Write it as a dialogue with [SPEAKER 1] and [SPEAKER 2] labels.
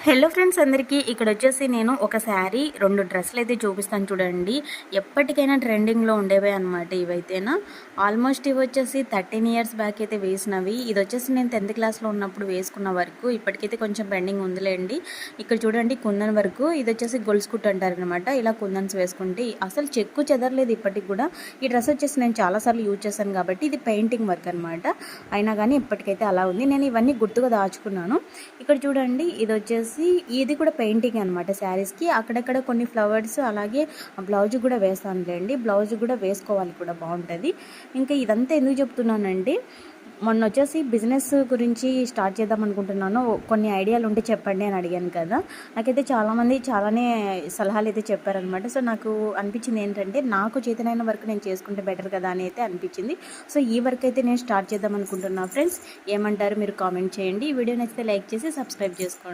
[SPEAKER 1] Hello friends అందరికీ ఇక్కడ వచ్చేసి నేను ఒక శారీ 2 డ్రెస్సులు అయితే చూపిస్తాను చూడండి. ఎప్పటికైనా ట్రెండింగ్లో ఉండేవే అనమాట. ఇవైతేనా ఆల్మోస్ట్ ఇవి వచ్చేసి 13 ఇయర్స్ బ్యాక్ అయితే వేసినవి. ఇది వచ్చేసి నేను 10th క్లాస్లో ఉన్నప్పుడు వేసుకున్న వరకు ఇప్పటికైతే కొంచెం పెండింగ్ ఉందిలేండి. ఇక్కడ చూడండి కుందన్ వరకు ఇది వచ్చేసి గొలుసు కుట్టు అంటారనమాట. ఇలా కుందన్స్ వేసుకుంటే అసలు చెక్కు చెదరలేదు ఇప్పటికి కూడా. ఈ డ్రెస్ వచ్చేసి నేను చాలాసార్లు యూజ్ చేశాను కాబట్టి ఇది పెయింటింగ్ వర్క్ అనమాట. అయినా కానీ ఇప్పటికైతే అలా ఉంది. నేను ఇవన్నీ గుర్తుగా దాచుకున్నాను. ఇక్కడ చూడండి ఇది వచ్చేసి ఇది కూడా పెయింటింగ్ అనమాట శారీస్కి. అక్కడక్కడ కొన్ని ఫ్లవర్స్ అలాగే బ్లౌజ్ కూడా వేస్తానులేండి. బ్లౌజ్ కూడా వేసుకోవాలి కూడా బాగుంటుంది. ఇంకా ఇదంతా ఎందుకు చెప్తున్నానండి, మొన్న వచ్చేసి బిజినెస్ గురించి స్టార్ట్ చేద్దాం అనుకుంటున్నాను, కొన్ని ఐడియాలు ఉంటే చెప్పండి అని అడిగాను కదా. నాకైతే చాలామంది చాలానే సలహాలు అయితే చెప్పారనమాట. సో నాకు అనిపించింది ఏంటంటే నాకు చేతనైన వర్క్ నేను చేసుకుంటే బెటర్ కదా అని అయితే అనిపించింది. సో ఈ వర్క్ అయితే నేను స్టార్ట్ చేద్దాం అనుకుంటున్నాను ఫ్రెండ్స్. ఏమంటారు మీరు కామెంట్ చేయండి. ఈ వీడియో నచ్చితే లైక్ చేసి సబ్స్క్రైబ్ చేసుకోండి.